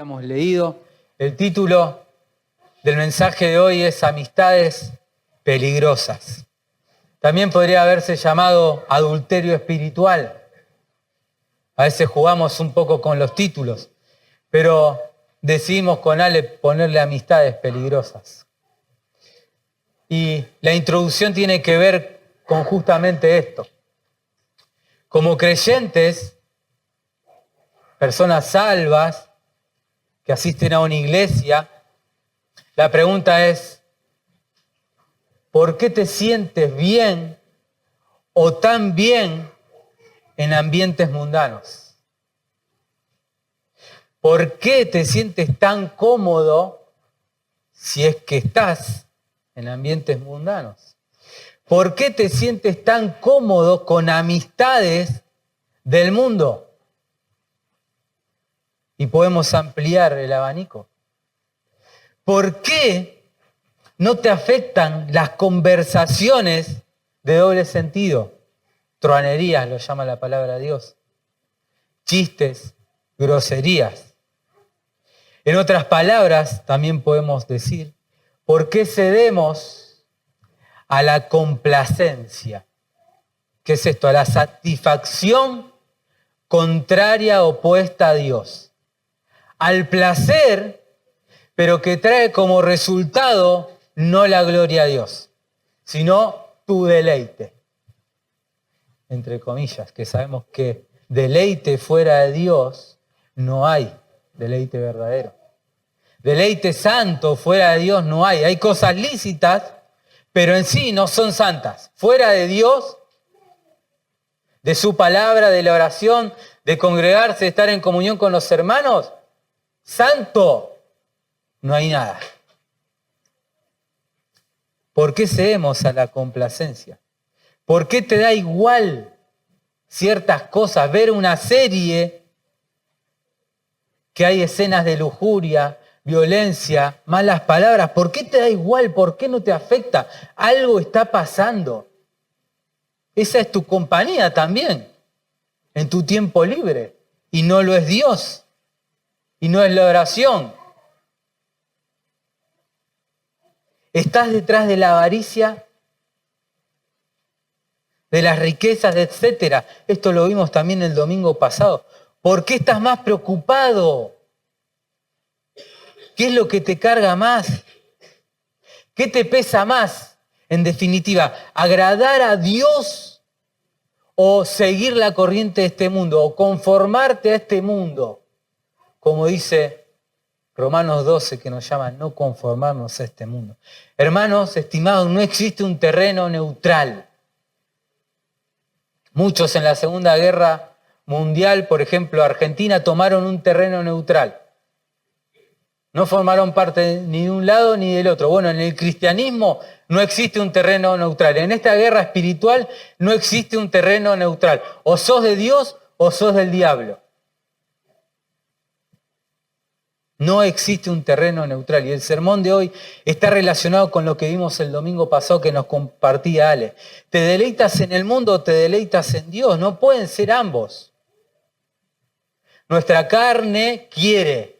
Hemos leído. El título del mensaje de hoy es Amistades peligrosas. También podría haberse llamado adulterio espiritual. A veces jugamos un poco con los títulos, pero decidimos con Ale ponerle amistades peligrosas. Y la introducción tiene que ver con justamente esto. Como creyentes, personas salvas, que asisten a una iglesia, la pregunta es, ¿por qué te sientes bien o tan bien en ambientes mundanos? ¿Por qué te sientes tan cómodo si es que estás en ambientes mundanos? ¿Por qué te sientes tan cómodo con amistades del mundo? Y podemos ampliar el abanico. ¿Por qué no te afectan las conversaciones de doble sentido? Truanerías lo llama la palabra de Dios. Chistes, groserías. En otras palabras, también podemos decir, ¿por qué cedemos a la complacencia? ¿Qué es esto? A la satisfacción contraria, opuesta a Dios. Al placer, pero que trae como resultado no la gloria a Dios, sino tu deleite. Entre comillas, que sabemos que deleite fuera de Dios no hay deleite verdadero. Deleite santo fuera de Dios no hay. Hay cosas lícitas, pero en sí no son santas. Fuera de Dios, de su palabra, de la oración, de congregarse, de estar en comunión con los hermanos, santo, no hay nada. ¿Por qué cedemos a la complacencia? ¿Por qué te da igual ciertas cosas? Ver una serie que hay escenas de lujuria, violencia, malas palabras. ¿Por qué te da igual? ¿Por qué no te afecta? Algo está pasando. Esa es tu compañía también, en tu tiempo libre. Y no lo es Dios. Y no es la oración. ¿Estás detrás de la avaricia? De las riquezas, etcétera. Esto lo vimos también el domingo pasado. ¿Por qué estás más preocupado? ¿Qué es lo que te carga más? ¿Qué te pesa más? En definitiva, ¿agradar a Dios o seguir la corriente de este mundo? ¿O conformarte a este mundo? Como dice Romanos 12, que nos llama no conformarnos a este mundo. Hermanos, estimados, no existe un terreno neutral. Muchos en la Segunda Guerra Mundial, por ejemplo, Argentina, tomaron un terreno neutral. No formaron parte ni de un lado ni del otro. Bueno, en el cristianismo no existe un terreno neutral. En esta guerra espiritual no existe un terreno neutral. O sos de Dios o sos del diablo. No existe un terreno neutral. Y el sermón de hoy está relacionado con lo que vimos el domingo pasado que nos compartía Ale. ¿Te deleitas en el mundo o te deleitas en Dios? No pueden ser ambos. Nuestra carne quiere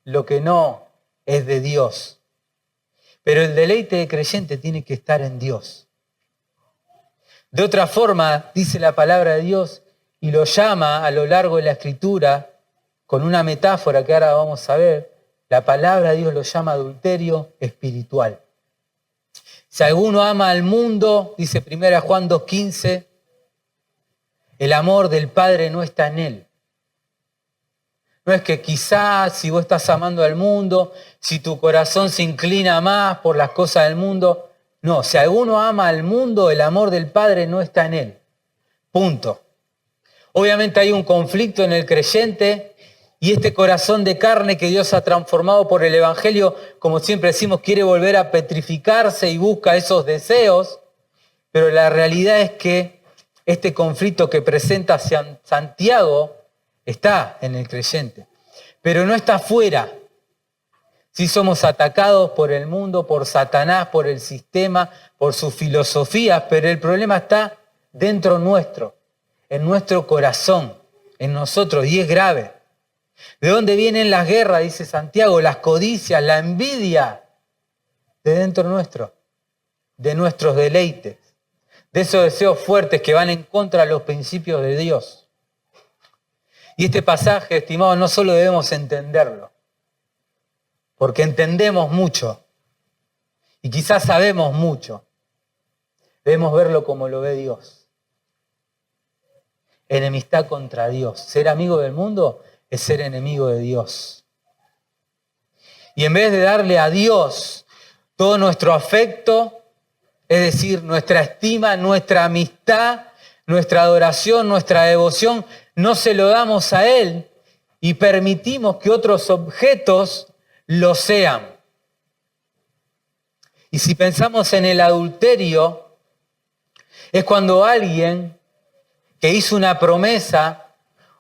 lo que no es de Dios. Pero el deleite de creyente tiene que estar en Dios. De otra forma, dice la palabra de Dios y lo llama a lo largo de la Escritura, con una metáfora que ahora vamos a ver, la palabra de Dios lo llama adulterio espiritual. Si alguno ama al mundo, dice 1 Juan 2:15, el amor del Padre no está en él. No es que quizás si vos estás amando al mundo, si tu corazón se inclina más por las cosas del mundo, no, si alguno ama al mundo, el amor del Padre no está en él. Punto. Obviamente hay un conflicto en el creyente. Y este corazón de carne que Dios ha transformado por el Evangelio, como siempre decimos, quiere volver a petrificarse y busca esos deseos. Pero la realidad es que este conflicto que presenta Santiago está en el creyente. Pero no está fuera. Sí somos atacados por el mundo, por Satanás, por el sistema, por sus filosofías, pero el problema está dentro nuestro, en nuestro corazón, en nosotros, y es grave. ¿De dónde vienen las guerras? Dice Santiago, las codicias, la envidia. De dentro nuestro, de nuestros deleites, de esos deseos fuertes que van en contra de los principios de Dios. Y este pasaje, estimados, no solo debemos entenderlo, porque entendemos mucho y quizás sabemos mucho, debemos verlo como lo ve Dios. Enemistad contra Dios. Ser amigo del mundo es ser enemigo de Dios. Y en vez de darle a Dios todo nuestro afecto, es decir, nuestra estima, nuestra amistad, nuestra adoración, nuestra devoción, no se lo damos a Él y permitimos que otros objetos lo sean. Y si pensamos en el adulterio, es cuando alguien que hizo una promesa,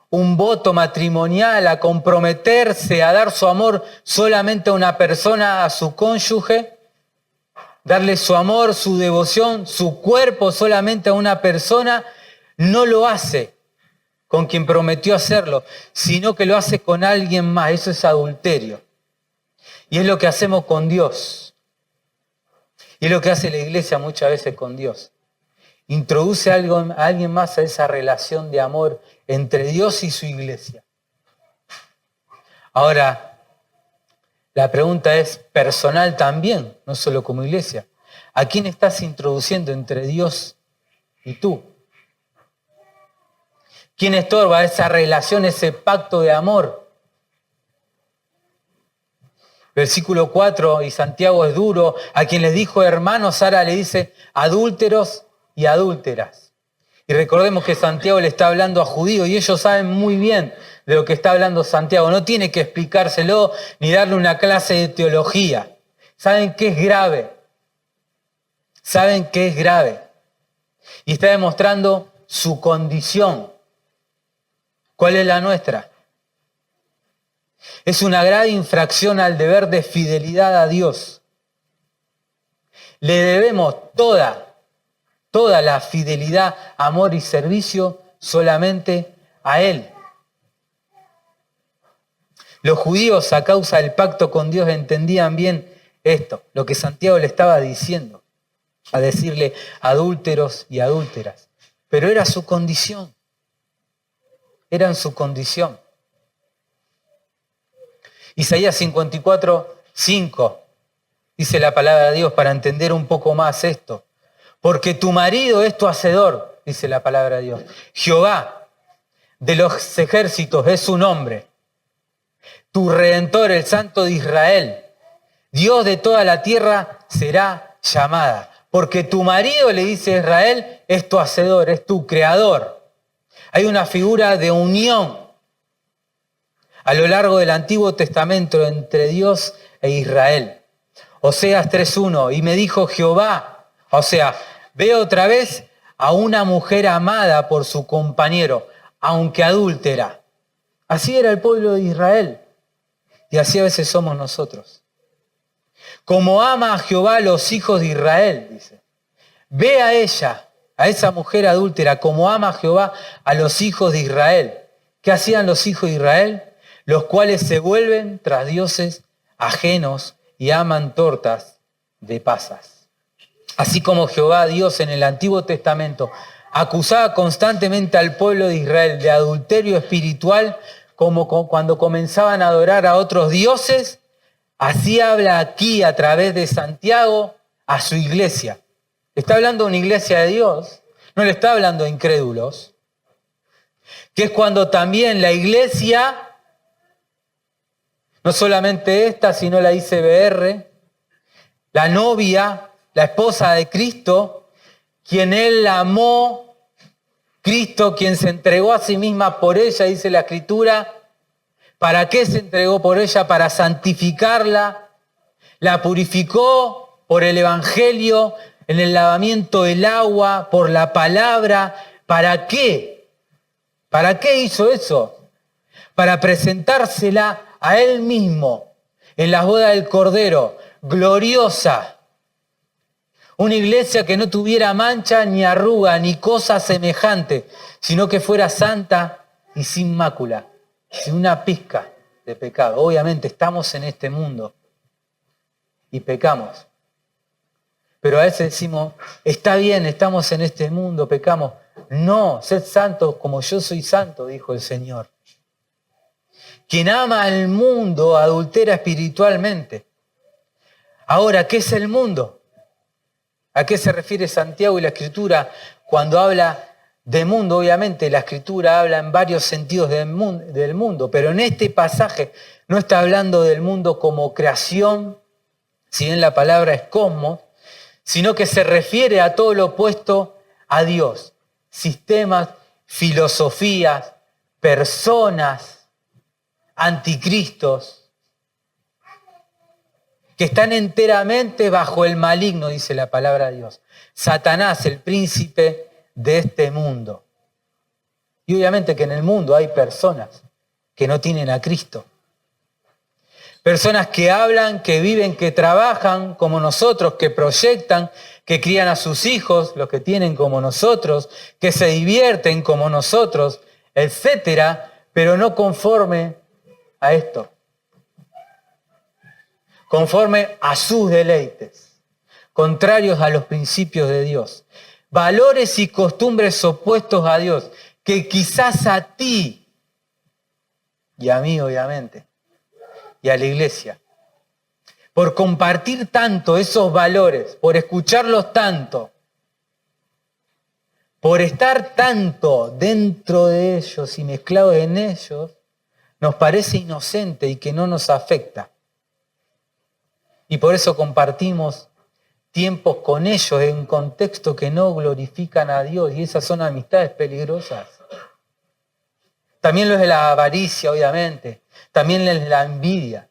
un voto matrimonial, a comprometerse, a dar su amor solamente a una persona, a su cónyuge, darle su amor, su devoción, su cuerpo solamente a una persona, no lo hace con quien prometió hacerlo, sino que lo hace con alguien más. Eso es adulterio. Y es lo que hacemos con Dios. Y es lo que hace la iglesia muchas veces con Dios. Introduce a alguien más a esa relación de amor entre Dios y su iglesia. Ahora, la pregunta es personal también, no solo como iglesia. ¿A quién estás introduciendo entre Dios y tú? ¿Quién estorba esa relación, ese pacto de amor? Versículo 4, y Santiago es duro, a quien les dijo hermanos, ahora le dice adúlteros y adúlteras. Y recordemos que Santiago le está hablando a judíos y ellos saben muy bien de lo que está hablando Santiago. No tiene que explicárselo ni darle una clase de teología. Saben que es grave. Saben que es grave. Y está demostrando su condición. ¿Cuál es la nuestra? Es una grave infracción al deber de fidelidad a Dios. Le debemos toda la fidelidad, amor y servicio solamente a Él. Los judíos, a causa del pacto con Dios, entendían bien esto, lo que Santiago le estaba diciendo, a decirle adúlteros y adúlteras. Pero era su condición. Era en su condición. Isaías 54, 5, dice la palabra de Dios para entender un poco más esto. Porque tu marido es tu hacedor, dice la palabra de Dios. Jehová de los ejércitos es su nombre. Tu Redentor, el Santo de Israel, Dios de toda la tierra, será llamada. Porque tu marido, le dice a Israel, es tu hacedor, es tu creador. Hay una figura de unión a lo largo del Antiguo Testamento entre Dios e Israel. Oseas 3:1, y me dijo Jehová, o sea, veo otra vez a una mujer amada por su compañero, aunque adúltera. Así era el pueblo de Israel. Y así a veces somos nosotros. Como ama a Jehová a los hijos de Israel, dice. Ve a ella, a esa mujer adúltera, como ama a Jehová a los hijos de Israel. ¿Qué hacían los hijos de Israel? Los cuales se vuelven tras dioses ajenos y aman tortas de pasas. Así como Jehová Dios en el Antiguo Testamento acusaba constantemente al pueblo de Israel de adulterio espiritual, como cuando comenzaban a adorar a otros dioses, así habla aquí a través de Santiago a su iglesia. Está hablando de una iglesia de Dios, no le está hablando de incrédulos, que es cuando también la iglesia, no solamente esta, sino la ICBR, la novia, la esposa de Cristo, quien Él amó, Cristo quien se entregó a sí misma por ella, dice la Escritura. ¿Para qué se entregó por ella? Para santificarla. La purificó por el Evangelio, en el lavamiento del agua, por la palabra. ¿Para qué? ¿Para qué hizo eso? Para presentársela a Él mismo en las bodas del Cordero, gloriosa. Una iglesia que no tuviera mancha ni arruga ni cosa semejante, sino que fuera santa y sin mácula. sin una pizca de pecado. Obviamente estamos en este mundo y pecamos. Pero a veces decimos, está bien, estamos en este mundo, pecamos. No, sed santos como yo soy santo, dijo el Señor. Quien ama al mundo adultera espiritualmente. Ahora, ¿qué es el mundo? ¿A qué se refiere Santiago y la Escritura cuando habla de mundo? Obviamente la Escritura habla en varios sentidos del mundo, pero en este pasaje no está hablando del mundo como creación, si bien la palabra es cosmos, sino que se refiere a todo lo opuesto a Dios. Sistemas, filosofías, personas, anticristos, que están enteramente bajo el maligno, dice la palabra de Dios. Satanás, el príncipe de este mundo. Y obviamente que en el mundo hay personas que no tienen a Cristo. Personas que hablan, que viven, que trabajan como nosotros, que proyectan, que crían a sus hijos, los que tienen como nosotros, que se divierten como nosotros, etcétera, pero no conforme a esto. Conforme a sus deleites, contrarios a los principios de Dios. Valores y costumbres opuestos a Dios, que quizás a ti y a mí, obviamente, y a la iglesia, por compartir tanto esos valores, por escucharlos tanto, por estar tanto dentro de ellos y mezclados en ellos, nos parece inocente y que no nos afecta. Y por eso compartimos tiempos con ellos en contextos que no glorifican a Dios, y esas son amistades peligrosas. También lo es de la avaricia, obviamente, también es de la envidia,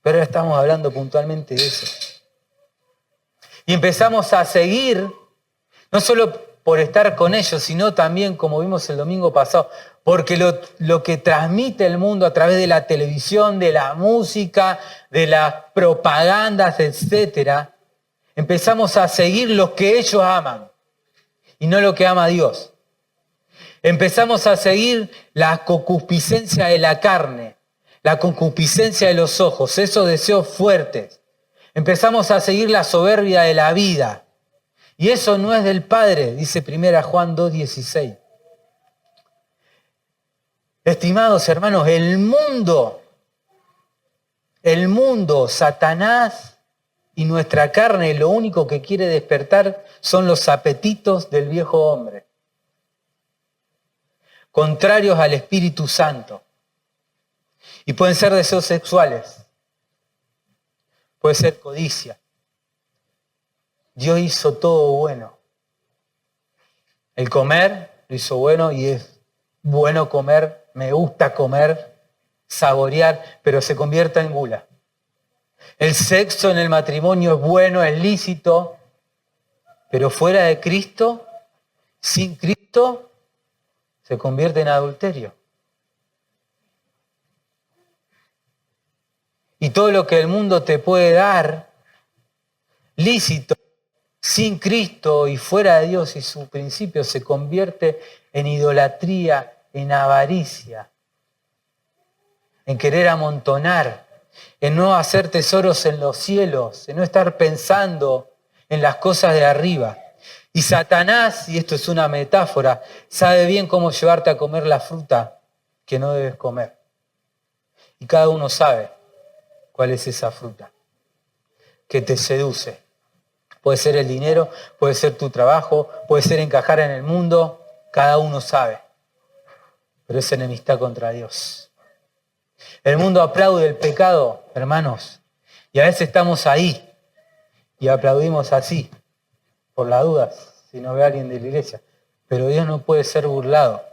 pero ahora estamos hablando puntualmente de eso. Y empezamos a seguir, no solo por estar con ellos, sino también, como vimos el domingo pasado, porque lo que transmite el mundo a través de la televisión, de la música, de las propagandas, etcétera, empezamos a seguir lo que ellos aman y no lo que ama Dios. Empezamos a seguir la concupiscencia de la carne, la concupiscencia de los ojos, esos deseos fuertes. Empezamos a seguir la soberbia de la vida. Y eso no es del Padre, dice 1 Juan 2:16. Estimados hermanos, el mundo, Satanás y nuestra carne, lo único que quiere despertar son los apetitos del viejo hombre, contrarios al Espíritu Santo. Y pueden ser deseos sexuales, puede ser codicia. Dios hizo todo bueno. El comer lo hizo bueno y es bueno comer, me gusta comer, saborear, pero se convierta en gula. El sexo en el matrimonio es bueno, es lícito, pero fuera de Cristo, sin Cristo, se convierte en adulterio. Y todo lo que el mundo te puede dar, lícito, sin Cristo y fuera de Dios y su principio, se convierte en idolatría, en avaricia, en querer amontonar, en no hacer tesoros en los cielos, en no estar pensando en las cosas de arriba. Y Satanás, y esto es una metáfora, sabe bien cómo llevarte a comer la fruta que no debes comer. Y cada uno sabe cuál es esa fruta que te seduce. Puede ser el dinero, puede ser tu trabajo, puede ser encajar en el mundo, cada uno sabe. Pero es enemistad contra Dios. El mundo aplaude el pecado, hermanos, y a veces estamos ahí y aplaudimos así, por las dudas, si no ve a alguien de la iglesia. Pero Dios no puede ser burlado.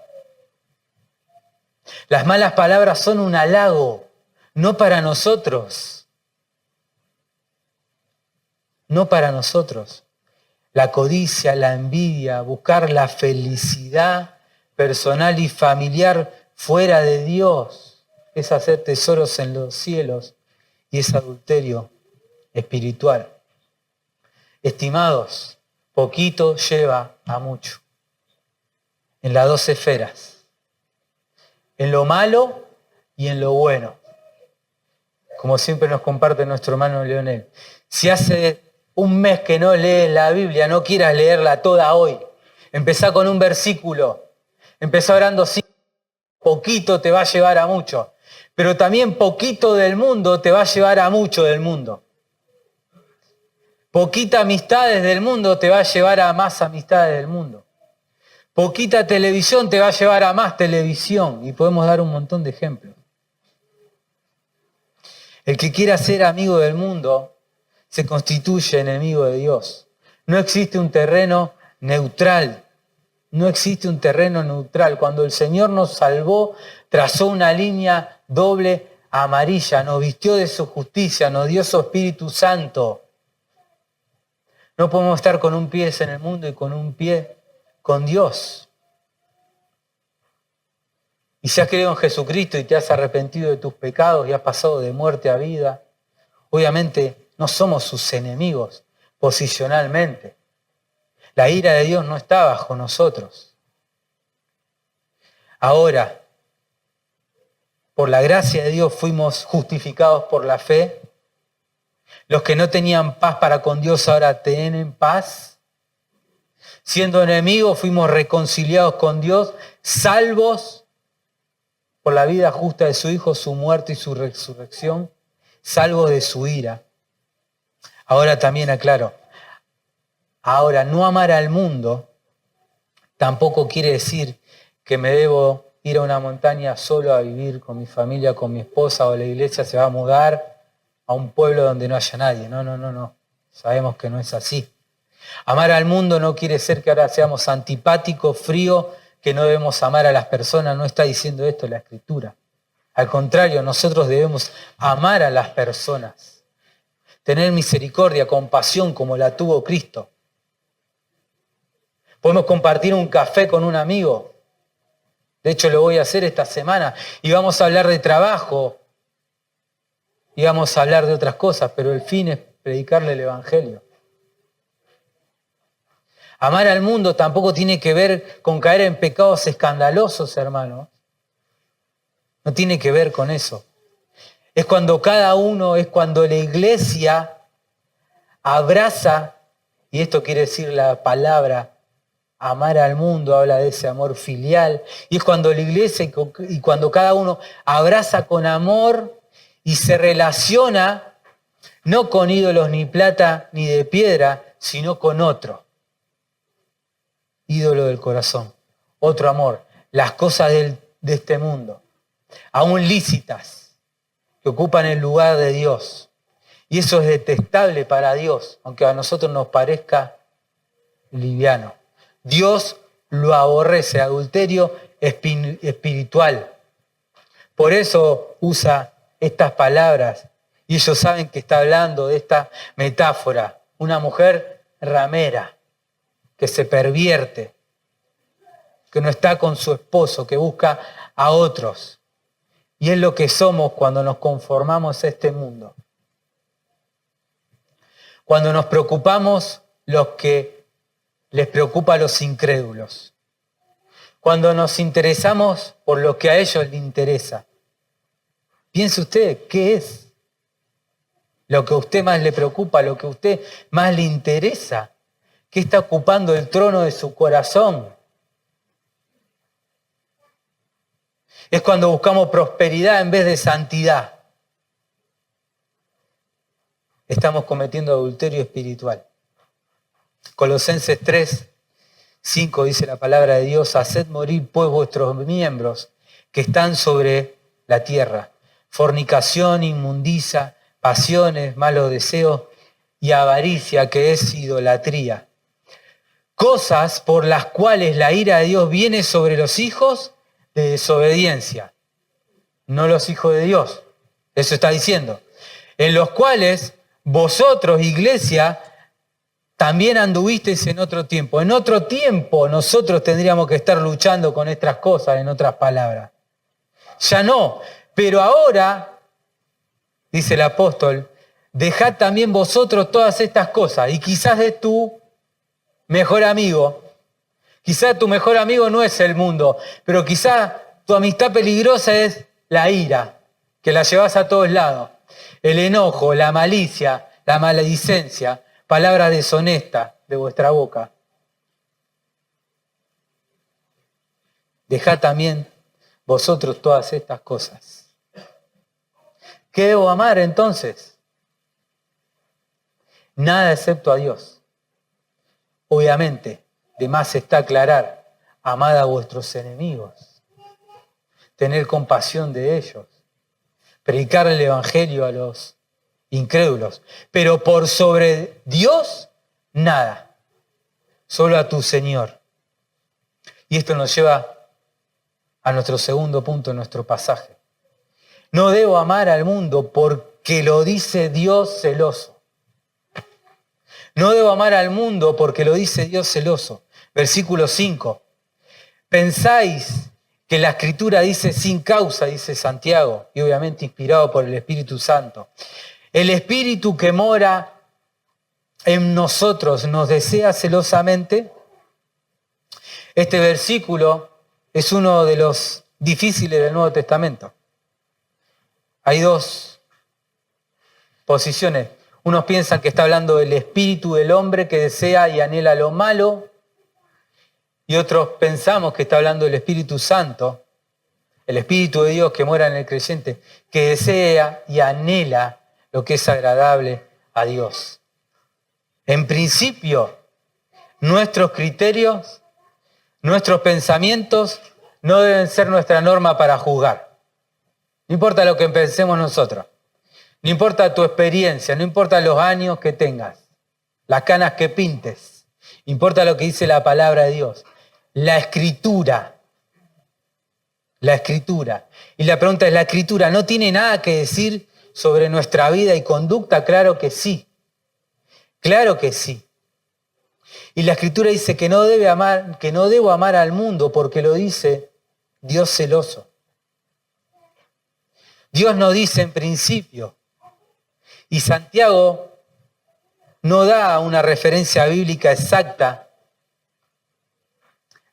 Las malas palabras son un halago, no para nosotros. No para nosotros. La codicia, la envidia, buscar la felicidad personal y familiar fuera de Dios, es hacer tesoros en los cielos y es adulterio espiritual. Estimados, poquito lleva a mucho. En las dos esferas. En lo malo y en lo bueno. Como siempre nos comparte nuestro hermano Leonel. Si hace un mes que no lees la Biblia, no quieras leerla toda hoy. Empezá con un versículo. Empezá orando 5. Poquito te va a llevar a mucho. Pero también poquito del mundo te va a llevar a mucho del mundo. Poquita amistades del mundo te va a llevar a más amistades del mundo. Poquita televisión te va a llevar a más televisión. Y podemos dar un montón de ejemplos. El que quiera ser amigo del mundo se constituye enemigo de Dios. No existe un terreno neutral. No existe un terreno neutral. Cuando el Señor nos salvó, trazó una línea doble amarilla, nos vistió de su justicia, nos dio su Espíritu Santo. No podemos estar con un pie en el mundo y con un pie con Dios. Y si has creído en Jesucristo y te has arrepentido de tus pecados y has pasado de muerte a vida, obviamente no somos sus enemigos posicionalmente. La ira de Dios no está bajo nosotros. Ahora, por la gracia de Dios fuimos justificados por la fe. Los que no tenían paz para con Dios ahora tienen paz. Siendo enemigos fuimos reconciliados con Dios, salvos por la vida justa de su Hijo, su muerte y su resurrección, salvos de su ira. Ahora también aclaro, ahora no amar al mundo tampoco quiere decir que me debo ir a una montaña solo a vivir con mi familia, con mi esposa, o la iglesia se va a mudar a un pueblo donde no haya nadie. No. Sabemos que no es así. Amar al mundo no quiere decir que ahora seamos antipáticos, fríos, que no debemos amar a las personas. No está diciendo esto la Escritura. Al contrario, nosotros debemos amar a las personas. Tener misericordia, compasión como la tuvo Cristo. Podemos compartir un café con un amigo. De hecho, lo voy a hacer esta semana. Y vamos a hablar de trabajo. Y vamos a hablar de otras cosas. Pero el fin es predicarle el Evangelio. Amar al mundo tampoco tiene que ver con caer en pecados escandalosos, hermanos. No tiene que ver con eso. Es cuando cada uno, es cuando la iglesia abraza, y esto quiere decir la palabra amar al mundo, habla de ese amor filial, y es cuando la iglesia y cuando cada uno abraza con amor y se relaciona no con ídolos ni plata ni de piedra, sino con otro. Ídolo del corazón, otro amor, las cosas de este mundo, aún lícitas, que ocupan el lugar de Dios. Y eso es detestable para Dios, aunque a nosotros nos parezca liviano. Dios lo aborrece, adulterio espiritual. Por eso usa estas palabras, y ellos saben que está hablando de esta metáfora, una mujer ramera, que se pervierte, que no está con su esposo, que busca a otros. Y es lo que somos cuando nos conformamos a este mundo. Cuando nos preocupamos los que les preocupa a los incrédulos. Cuando nos interesamos por lo que a ellos les interesa. Piense usted, ¿qué es lo que a usted más le preocupa, lo que a usted más le interesa? ¿Qué está ocupando el trono de su corazón? Es cuando buscamos prosperidad en vez de santidad. Estamos cometiendo adulterio espiritual. Colosenses 3:5 dice la palabra de Dios: haced morir pues vuestros miembros que están sobre la tierra. Fornicación, inmundicia, pasiones, malos deseos y avaricia, que es idolatría. Cosas por las cuales la ira de Dios viene sobre los hijos de desobediencia, no los hijos de Dios. Eso está diciendo. En los cuales vosotros, iglesia, también anduvisteis en otro tiempo. En otro tiempo nosotros tendríamos que estar luchando con estas cosas, en otras palabras. Ya no, pero ahora, dice el apóstol, dejad también vosotros todas estas cosas. Y quizás de tu mejor amigo, quizás tu mejor amigo no es el mundo, pero quizás tu amistad peligrosa es la ira, que la llevas a todos lados, el enojo, la malicia, la maledicencia, palabras deshonestas de vuestra boca. Dejad también vosotros todas estas cosas. ¿Qué debo amar entonces? Nada excepto a Dios. Obviamente, de más está aclarar, amad a vuestros enemigos, tener compasión de ellos, predicar el evangelio a los incrédulos, pero por sobre Dios, nada, solo a tu Señor. Y esto nos lleva a nuestro segundo punto en nuestro pasaje. No debo amar al mundo porque lo dice Dios celoso. No debo amar al mundo porque lo dice Dios celoso. Versículo 5. Pensáis que la Escritura dice sin causa, dice Santiago, y obviamente inspirado por el Espíritu Santo. El Espíritu que mora en nosotros nos desea celosamente. Este versículo es uno de los difíciles del Nuevo Testamento. Hay dos posiciones. Unos piensan que está hablando del espíritu del hombre que desea y anhela lo malo, y otros pensamos que está hablando del Espíritu Santo, el Espíritu de Dios que mora en el creyente, que desea y anhela lo que es agradable a Dios. En principio, nuestros criterios, nuestros pensamientos no deben ser nuestra norma para juzgar. No importa lo que pensemos nosotros. No importa tu experiencia, no importa los años que tengas, las canas que pintes, importa lo que dice la palabra de Dios, la Escritura. La Escritura. Y la pregunta es, ¿la Escritura no tiene nada que decir sobre nuestra vida y conducta? Claro que sí. Claro que sí. Y la Escritura dice que no debo amar al mundo porque lo dice Dios celoso. Dios no dice en principio. Y Santiago no da una referencia bíblica exacta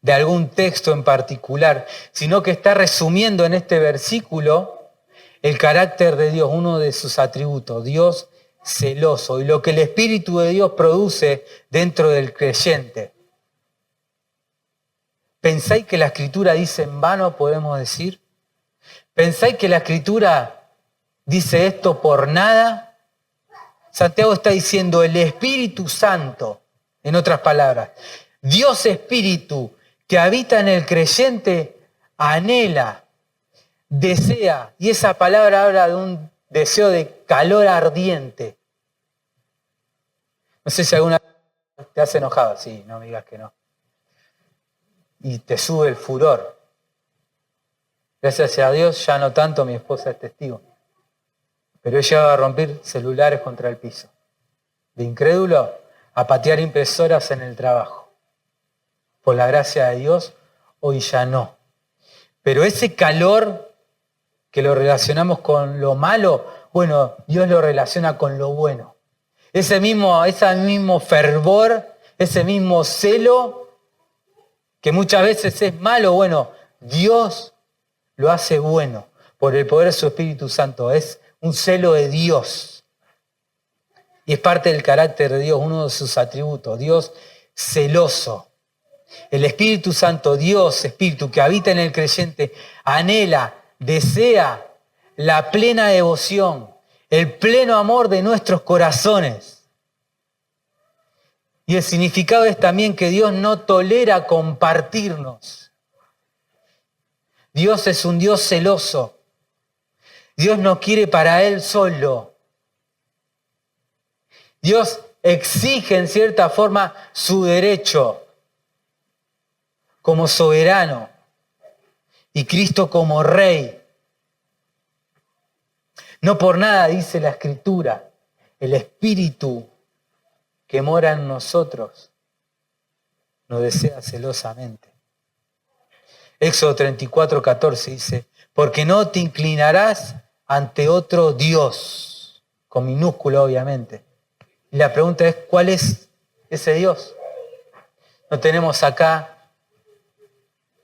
de algún texto en particular, sino que está resumiendo en este versículo el carácter de Dios, uno de sus atributos, Dios celoso, y lo que el Espíritu de Dios produce dentro del creyente. ¿Pensáis que la Escritura dice en vano, podemos decir? ¿Pensáis que la Escritura dice esto por nada? Santiago está diciendo el Espíritu Santo, en otras palabras, Dios Espíritu que habita en el creyente, anhela, desea, y esa palabra habla de un deseo de calor ardiente. No sé si alguna vez te has enojado, sí, no me digas que no. Y te sube el furor. Gracias a Dios ya no tanto, mi esposa es testigo. Pero he llegado a romper celulares contra el piso. De incrédulo a patear impresoras en el trabajo. Por la gracia de Dios, hoy ya no. Pero ese calor que lo relacionamos con lo malo, bueno, Dios lo relaciona con lo bueno. Ese mismo fervor, ese mismo celo, que muchas veces es malo, bueno, Dios lo hace bueno por el poder de su Espíritu Santo. Es un celo de Dios. Y es parte del carácter de Dios, uno de sus atributos. Dios celoso. El Espíritu Santo, Dios, Espíritu que habita en el creyente, anhela, desea la plena devoción, el pleno amor de nuestros corazones. Y el significado es también que Dios no tolera compartirnos. Dios es un Dios celoso. Dios no quiere para Él solo. Dios exige en cierta forma su derecho como soberano y Cristo como rey. No por nada dice la Escritura, el Espíritu que mora en nosotros nos desea celosamente. Éxodo 34:14 dice, porque no te inclinarás ante otro Dios, con minúscula obviamente. Y la pregunta es, ¿cuál es ese Dios? No tenemos acá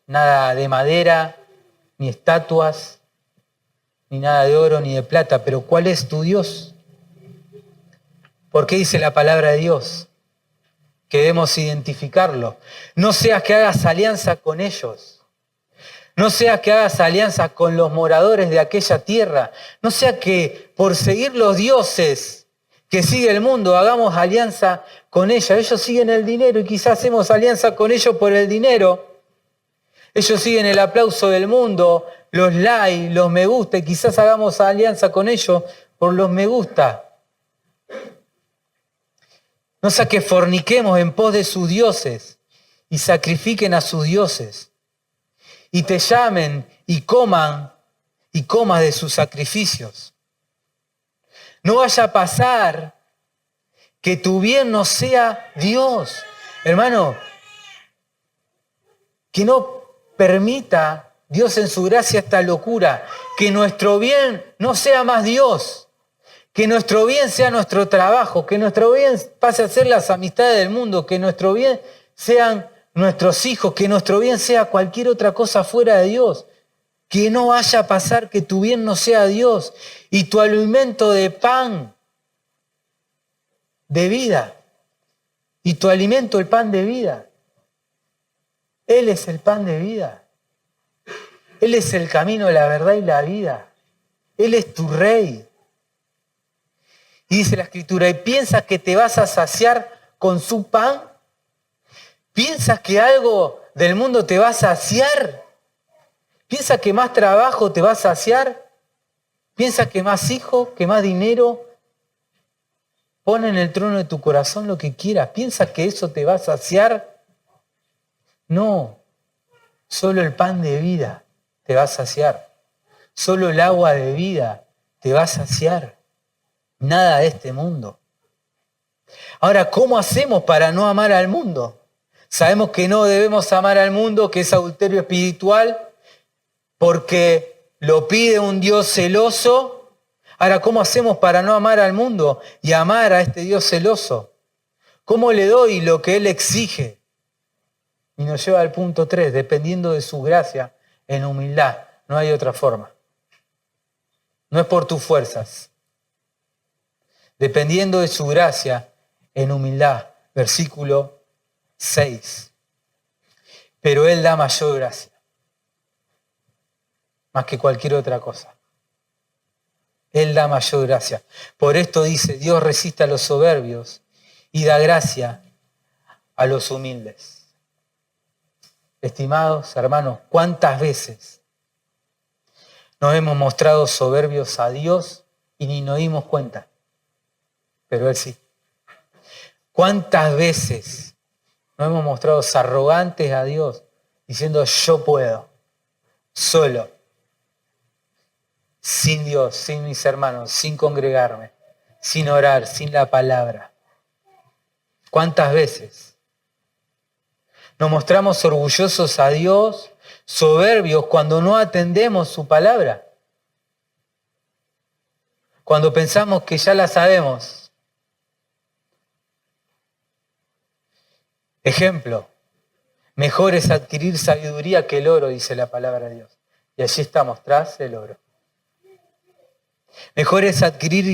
nada de madera, ni estatuas, ni nada de oro ni de plata, pero ¿cuál es tu Dios? ¿Por qué dice la palabra de Dios? Que debemos identificarlo. No seas que hagas alianza con ellos. No seas que hagas alianza con los moradores de aquella tierra. No sea que por seguir los dioses que sigue el mundo hagamos alianza con ellos. Ellos siguen el dinero y quizás hacemos alianza con ellos por el dinero. Ellos siguen el aplauso del mundo, los likes, los me gusta, y quizás hagamos alianza con ellos por los me gusta. No sea que forniquemos en pos de sus dioses y sacrifiquen a sus dioses y te llamen y comas de sus sacrificios. No vaya a pasar que tu bien no sea Dios. Hermano, que no permita Dios en su gracia esta locura, que nuestro bien no sea más Dios. Que nuestro bien sea nuestro trabajo, que nuestro bien pase a ser las amistades del mundo, que nuestro bien sean nuestros hijos, que nuestro bien sea cualquier otra cosa fuera de Dios. Que no vaya a pasar que tu bien no sea Dios y tu alimento de pan de vida. Y tu alimento el pan de vida. Él es el pan de vida. Él es el camino, la verdad y la vida. Él es tu rey. Y dice la Escritura, ¿y piensas que te vas a saciar con su pan? ¿Piensas que algo del mundo te va a saciar? ¿Piensas que más trabajo te va a saciar? ¿Piensas que más hijos, que más dinero? Pon en el trono de tu corazón lo que quieras. ¿Piensas que eso te va a saciar? No, solo el pan de vida te va a saciar. Solo el agua de vida te va a saciar. Nada de este mundo. Ahora, ¿cómo hacemos para no amar al mundo? Sabemos que no debemos amar al mundo, que es adulterio espiritual, porque lo pide un Dios celoso. Ahora, ¿cómo hacemos para no amar al mundo y amar a este Dios celoso? ¿Cómo le doy lo que Él exige? Y nos lleva al punto 3, dependiendo de su gracia en humildad. No hay otra forma. No es por tus fuerzas. Dependiendo de su gracia en humildad. Versículo 6. Pero Él da mayor gracia. Más que cualquier otra cosa. Él da mayor gracia. Por esto dice, Dios resiste a los soberbios y da gracia a los humildes. Estimados hermanos, ¿cuántas veces nos hemos mostrado soberbios a Dios y ni nos dimos cuenta? Pero Él sí. ¿Cuántas veces nos hemos mostrado arrogantes a Dios diciendo yo puedo, solo, sin Dios, sin mis hermanos, sin congregarme, sin orar, sin la palabra? ¿Cuántas veces nos mostramos orgullosos a Dios, soberbios cuando no atendemos su palabra? Cuando pensamos que ya la sabemos. Ejemplo, mejor es adquirir sabiduría que el oro, dice la palabra de Dios. Y allí estamos, tras el oro. Mejor es adquirir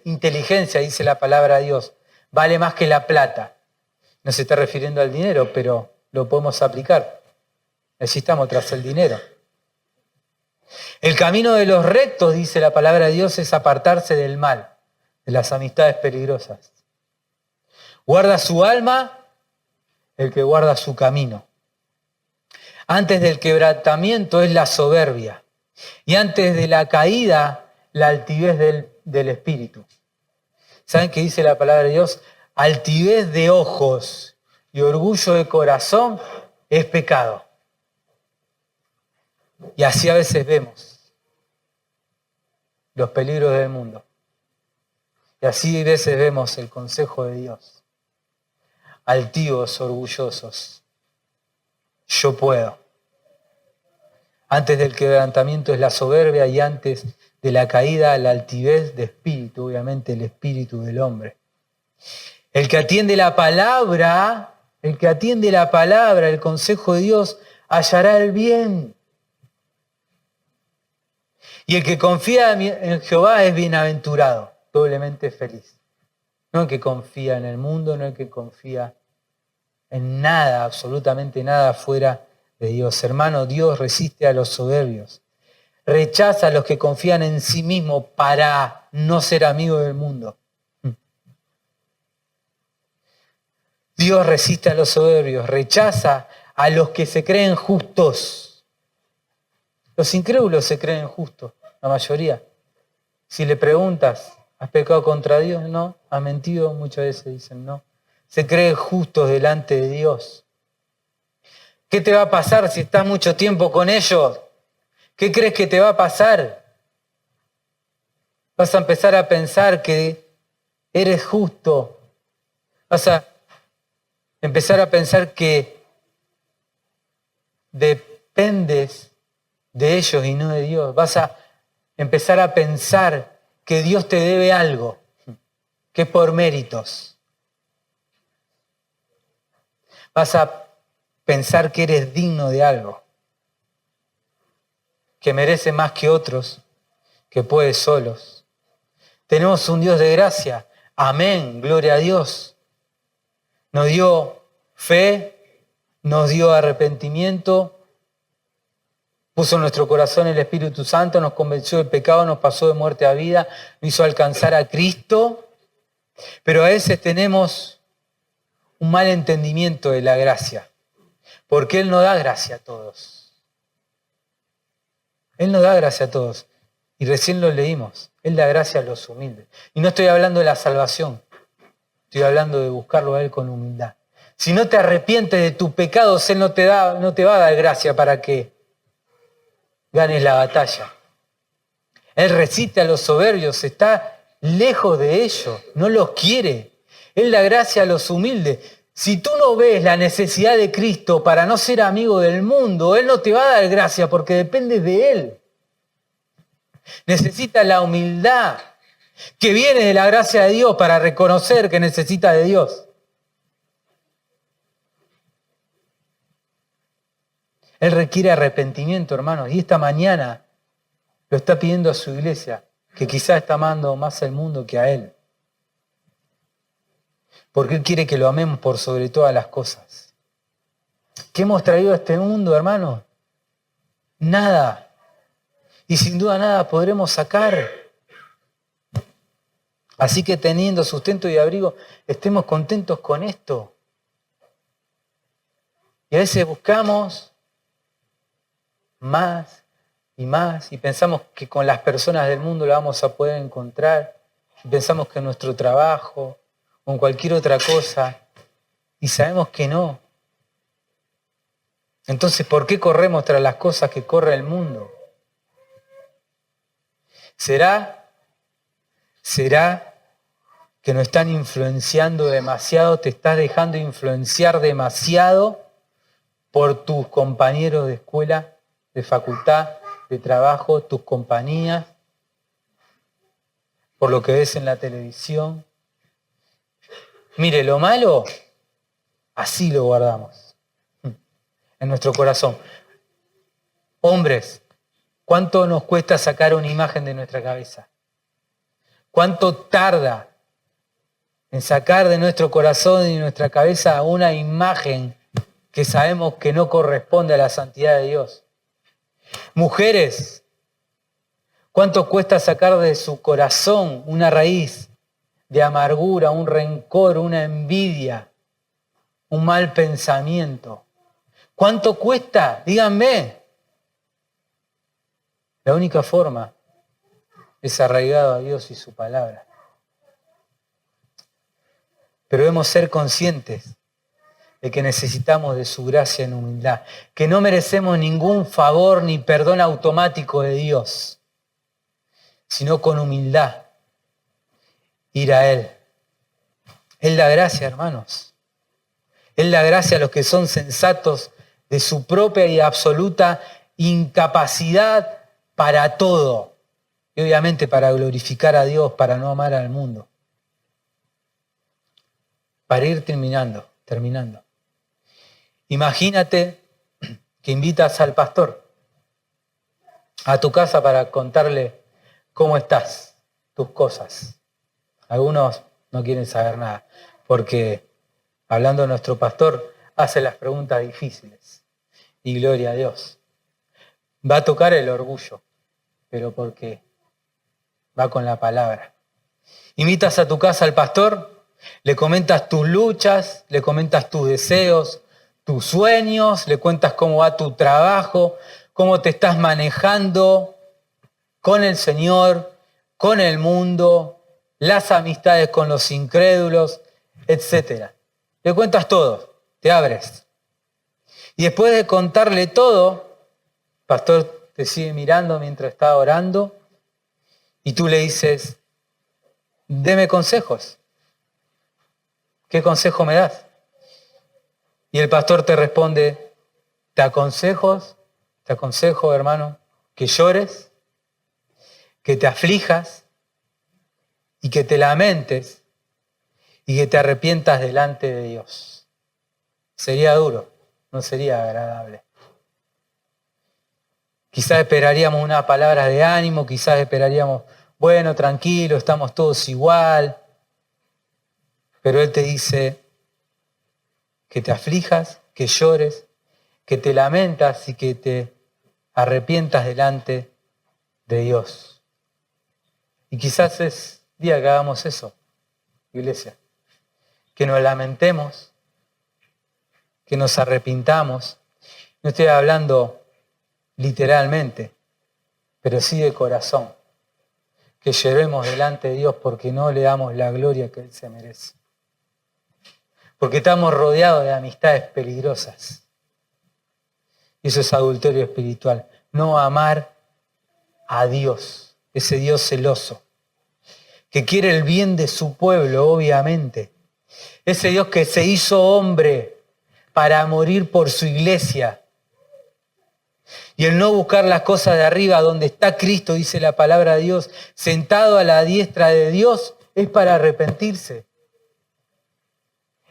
inteligencia, dice la palabra de Dios. Vale más que la plata. No se está refiriendo al dinero, pero lo podemos aplicar. Allí estamos, tras el dinero. El camino de los rectos, dice la palabra de Dios, es apartarse del mal, de las amistades peligrosas. Guarda su alma el que guarda su camino. Antes del quebrantamiento es la soberbia. Y antes de la caída, la altivez del espíritu. ¿Saben qué dice la palabra de Dios? Altivez de ojos y orgullo de corazón es pecado. Y así a veces vemos los peligros del mundo. Y así a veces vemos el consejo de Dios. Altivos, orgullosos. Yo puedo. Antes del quebrantamiento es la soberbia y antes de la caída la altivez de espíritu, obviamente el espíritu del hombre. El que atiende la palabra, el consejo de Dios, hallará el bien. Y el que confía en Jehová es bienaventurado, doblemente feliz. No el que confía en el mundo, no el que confía en nada, absolutamente nada fuera de Dios. Hermano, Dios resiste a los soberbios. Rechaza a los que confían en sí mismos para no ser amigos del mundo. Dios resiste a los soberbios, rechaza a los que se creen justos. Los incrédulos se creen justos, la mayoría. Si le preguntas, ¿has pecado contra Dios? No. ¿Has mentido? Muchas veces dicen no. Se creen justos delante de Dios. ¿Qué te va a pasar si estás mucho tiempo con ellos? ¿Qué crees que te va a pasar? Vas a empezar a pensar que eres justo. Vas a empezar a pensar que dependes de ellos y no de Dios. Vas a empezar a pensar que Dios te debe algo, que es por méritos. Vas a pensar que eres digno de algo, que mereces más que otros, que puedes solos. Tenemos un Dios de gracia. Amén, gloria a Dios. Nos dio fe, nos dio arrepentimiento, puso en nuestro corazón el Espíritu Santo, nos convenció del pecado, nos pasó de muerte a vida, nos hizo alcanzar a Cristo, pero a veces tenemos un mal entendimiento de la gracia, porque Él no da gracia a todos. Él no da gracia a todos, y recién lo leímos, Él da gracia a los humildes. Y no estoy hablando de la salvación, estoy hablando de buscarlo a Él con humildad. Si no te arrepientes de tus pecados, Él no te va a dar gracia para que ganes la batalla. Él resiste a los soberbios, está lejos de ellos, no los quiere. Él da gracia a los humildes. Si tú no ves la necesidad de Cristo para no ser amigo del mundo, Él no te va a dar gracia porque dependes de Él. Necesitas la humildad que viene de la gracia de Dios para reconocer que necesitas de Dios. Él requiere arrepentimiento, hermanos, y esta mañana lo está pidiendo a su iglesia, que quizás está amando más al mundo que a Él. Porque Él quiere que lo amemos por sobre todas las cosas. ¿Qué hemos traído a este mundo, hermanos? Nada. Y sin duda nada podremos sacar. Así que teniendo sustento y abrigo, estemos contentos con esto. Y a veces buscamos más y pensamos que con las personas del mundo la vamos a poder encontrar. Y pensamos que en nuestro trabajo o en cualquier otra cosa. Y sabemos que no. Entonces, ¿por qué corremos tras las cosas que corre el mundo? ¿Será que nos están influenciando demasiado? ¿Te estás dejando influenciar demasiado por tus compañeros de escuela, de facultad, de trabajo, tus compañías? ¿Por lo que ves en la televisión? Mire, lo malo, así lo guardamos en nuestro corazón. Hombres, ¿cuánto nos cuesta sacar una imagen de nuestra cabeza? ¿Cuánto tarda en sacar de nuestro corazón y de nuestra cabeza una imagen que sabemos que no corresponde a la santidad de Dios? Mujeres, ¿cuánto cuesta sacar de su corazón una raíz de amargura, un rencor, una envidia, un mal pensamiento? ¿Cuánto cuesta? Díganme. La única forma es arraigado a Dios y su palabra. Pero debemos ser conscientes de que necesitamos de su gracia en humildad, que no merecemos ningún favor ni perdón automático de Dios, sino con humildad ir a Él. Él da gracia, hermanos. Él da gracia a los que son sensatos de su propia y absoluta incapacidad para todo. Y obviamente para glorificar a Dios, para no amar al mundo. Para ir terminando. Imagínate que invitas al pastor a tu casa para contarle cómo estás, tus cosas. Algunos no quieren saber nada, porque hablando de nuestro pastor, hace las preguntas difíciles. Y gloria a Dios. Va a tocar el orgullo, pero porque va con la palabra. Invitas a tu casa al pastor, le comentas tus luchas, le comentas tus deseos, tus sueños, le cuentas cómo va tu trabajo, cómo te estás manejando con el Señor, con el mundo, las amistades con los incrédulos, etc. Le cuentas todo, te abres. Y después de contarle todo, el pastor te sigue mirando mientras está orando y tú le dices, deme consejos. ¿Qué consejo me das? Y el pastor te responde, te aconsejo, hermano, que llores, que te aflijas y que te lamentes y que te arrepientas delante de Dios. Sería duro, no sería agradable. Quizás esperaríamos una palabra de ánimo, quizás esperaríamos, bueno, tranquilo, estamos todos igual. Pero Él te dice que te aflijas, que llores, que te lamentas y que te arrepientas delante de Dios. Y quizás es día que hagamos eso, iglesia. Que nos lamentemos, que nos arrepintamos. No estoy hablando literalmente, pero sí de corazón. Que lloremos delante de Dios porque no le damos la gloria que Él se merece. Porque estamos rodeados de amistades peligrosas. Y eso es adulterio espiritual. No amar a Dios, ese Dios celoso, que quiere el bien de su pueblo, obviamente. Ese Dios que se hizo hombre para morir por su iglesia. Y el no buscar las cosas de arriba, donde está Cristo, dice la palabra de Dios, sentado a la diestra de Dios, es para arrepentirse.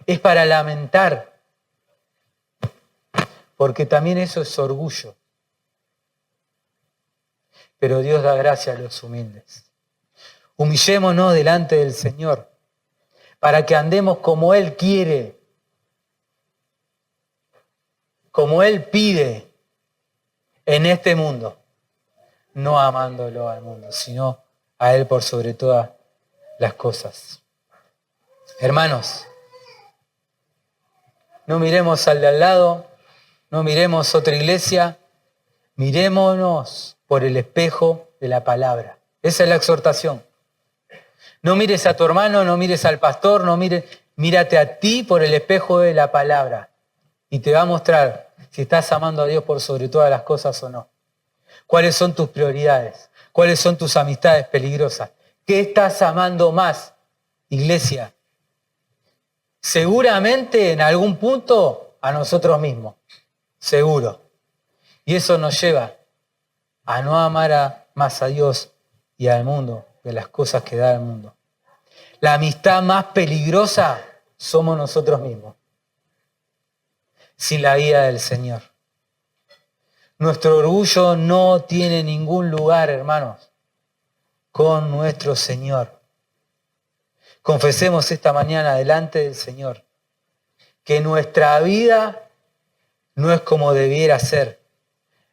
Es para lamentar, porque también eso es orgullo. Pero Dios da gracia a los humildes. Humillémonos delante del Señor, para que andemos como Él quiere, como Él pide en este mundo, no amándolo al mundo, sino a Él por sobre todas las cosas. Hermanos, no miremos al de al lado, no miremos otra iglesia, mirémonos por el espejo de la palabra. Esa es la exhortación. No mires a tu hermano, no mires al pastor, mírate a ti por el espejo de la palabra. Y te va a mostrar si estás amando a Dios por sobre todas las cosas o no. ¿Cuáles son tus prioridades? ¿Cuáles son tus amistades peligrosas? ¿Qué estás amando más, iglesia? Seguramente en algún punto a nosotros mismos, seguro. Y eso nos lleva a no amar más a Dios y al mundo, de las cosas que da el mundo. La amistad más peligrosa somos nosotros mismos, sin la guía del Señor. Nuestro orgullo no tiene ningún lugar, hermanos, con nuestro Señor. Confesemos esta mañana delante del Señor que nuestra vida no es como debiera ser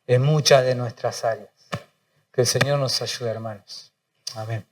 en muchas de nuestras áreas. Que el Señor nos ayude, hermanos. Amén.